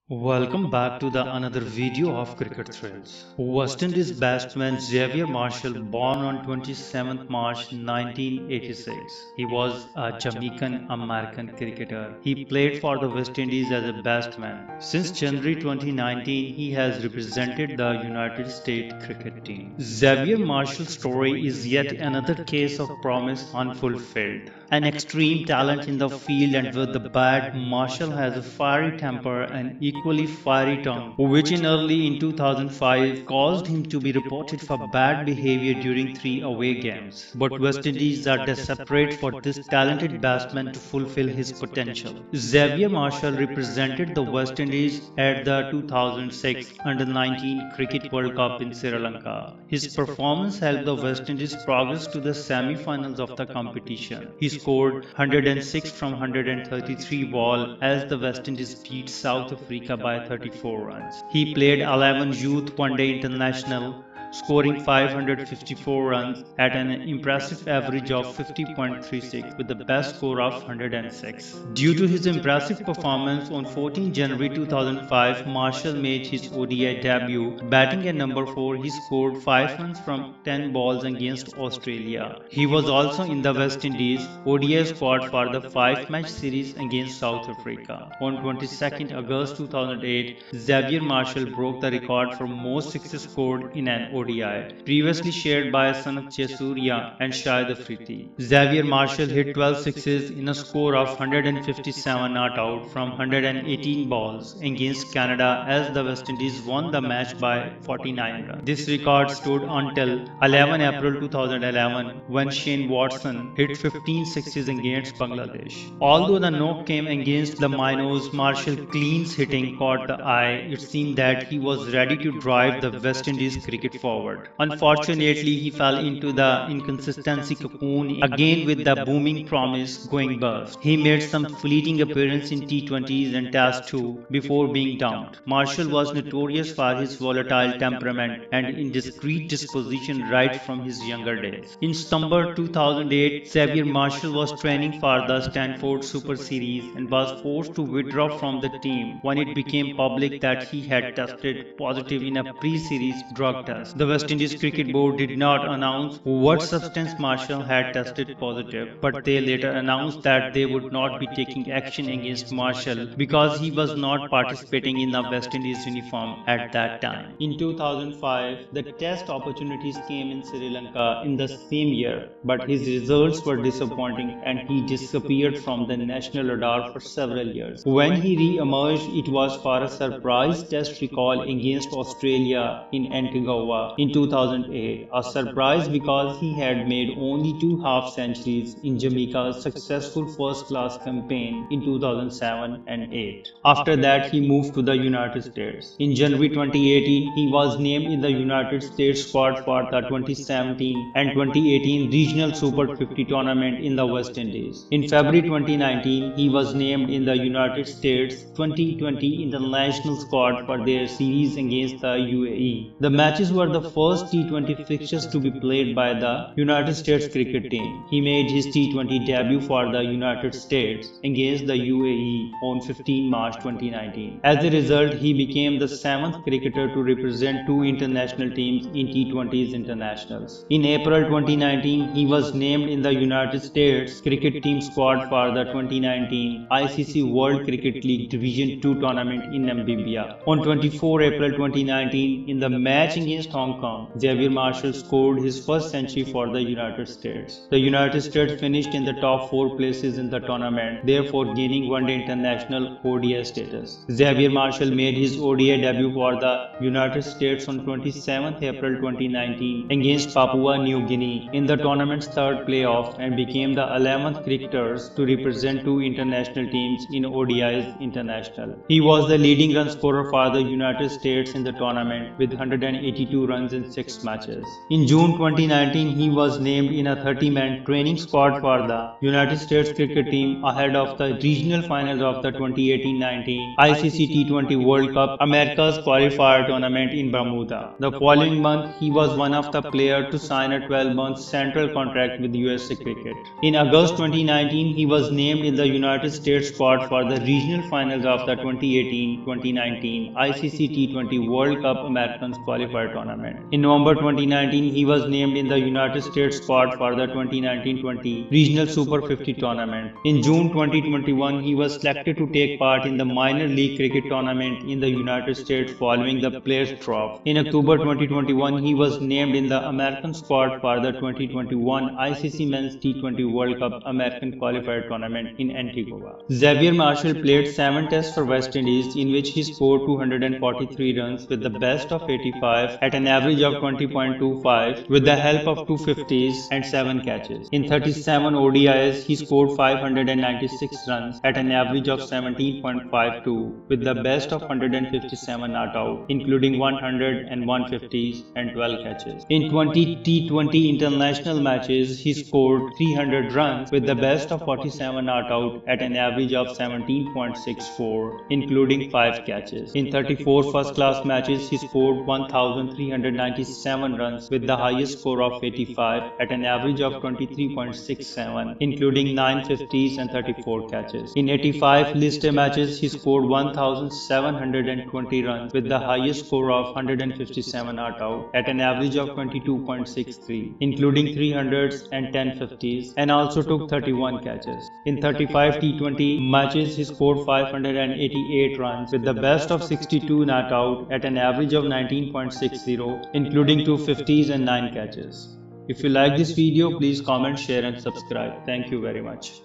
Welcome back to the another video of Cricket Thrills. West Indies batsman Xavier Marshall, born on 27th March 1986. He was a Jamaican American cricketer. He played for the West Indies as a batsman. Since January 2019, he has represented the United States cricket team. Xavier Marshall's story is yet another case of promise unfulfilled. An extreme talent in the field, and with the bat, Marshall has a fiery temper and equally fiery tongue, which in 2005 caused him to be reported for bad behavior during 3 away games. But West Indies are desperate for this talented batsman to fulfill his potential. Xavier Marshall represented the West Indies at the 2006 Under-19 Cricket World Cup in Sri Lanka. His performance helped the West Indies progress to the semi-finals of the competition. He scored 106 from 133 ball as the West Indies beat South Africa by 34 runs. He played 11 Youth One-Day International, scoring 554 runs at an impressive average of 50.36 with the best score of 106. Due to his impressive performance on 14 January 2005, Marshall made his ODI debut. Batting at number 4, he scored 5 runs from 10 balls against Australia. He was also in the West Indies ODI squad for the 5-match series against South Africa. On 22nd August 2008, Xavier Marshall broke the record for most sixes scored in an ODI, previously shared by Sanat Jayasuriya and Shahid Afridi. Xavier Marshall hit 12 sixes in a score of 157 not out from 118 balls against Canada as the West Indies won the match by 49 runs. This record stood until 11 April 2011 when Shane Watson hit 15 sixes against Bangladesh. Although the knock came against the Minnows, Marshall clean's hitting caught the eye. It seemed that he was ready to drive the West Indies cricket forward. Unfortunately, he fell into the inconsistency cocoon again with the booming promise going bust. He made some fleeting appearance in T20s and Test too before being dumped. Marshall was notorious for his volatile temperament and indiscreet disposition right from his younger days. In September 2008, Xavier Marshall was training for the Stanford Super Series and was forced to withdraw from the team when it became public that he had tested positive in a pre-series drug test. The West Indies Cricket Board did not announce what substance Marshall had tested positive, but they later announced that they would not be taking action against Marshall because he was not participating in the West Indies uniform at that time. In 2005, the test opportunities came in Sri Lanka in the same year, but his results were disappointing and he disappeared from the national radar for several years. When he re-emerged, it was for a surprise test recall against Australia in Antigua in 2008, a surprise because he had made only 2 half-centuries in Jamaica's successful first-class campaign in 2007 and 8. After that, he moved to the United States. In January 2018, he was named in the United States squad for the 2017 and 2018 Regional Super 50 tournament in the West Indies. In February 2019, he was named in the United States 2020 International squad for their series against the UAE. The matches were the first T20 fixtures to be played by the United States cricket team. He made his T20 debut for the United States against the UAE on 15 March 2019. As a result, he became the 7th cricketer to represent 2 international teams in T20s internationals. In April 2019, he was named in the United States cricket team squad for the 2019 ICC World Cricket League Division 2 tournament in Namibia. On 24 April 2019, in the match against Hong Kong, Xavier Marshall scored his first century for the United States. The United States finished in the top 4 places in the tournament, therefore gaining one-day international ODI status. Xavier Marshall made his ODI debut for the United States on 27 April 2019 against Papua New Guinea in the tournament's 3rd playoff and became the 11th cricketers to represent 2 international teams in ODIs international. He was the leading run scorer for the United States in the tournament with 182 runs runs in 6 matches. In June 2019, he was named in a 30-man training squad for the United States cricket team ahead of the regional finals of the 2018-19 ICC T20 World Cup, America's qualifier tournament in Bermuda. The following month, he was one of the players to sign a 12-month central contract with USA Cricket. In August 2019, he was named in the United States squad for the regional finals of the 2018-2019 ICC T20 World Cup Americans Qualifier Tournament. In November 2019, he was named in the United States squad for the 2019-20 Regional Super 50 Tournament. In June 2021, he was selected to take part in the minor league cricket tournament in the United States following the Players' Trophy. In October 2021, he was named in the American squad for the 2021 ICC Men's T20 World Cup American Qualifier Tournament in Antigua. Xavier Marshall played 7 tests for West Indies, in which he scored 243 runs with the best of 85 at an average of 20.25 with the help of 2 50s and 7 catches. In 37 ODIs, he scored 596 runs at an average of 17.52 with the best of 157 not out, including 100 and 150s and 12 catches. In 20 T20 international matches, he scored 300 runs with the best of 47 not out at an average of 17.64, including 5 catches. In 34 first-class matches, he scored 1,397 runs with the highest score of 85 at an average of 23.67, including 9 50s and 34 catches. In 85 List A matches, he scored 1,720 runs with the highest score of 157 not out at an average of 22.63, including 300s and 10 50s, and also took 31 catches. In 35 T20 matches, he scored 588 runs with the best of 62 not out at an average of 19.60, including 2 50s and 9 catches. If you like this video, please comment, share and subscribe. Thank you very much.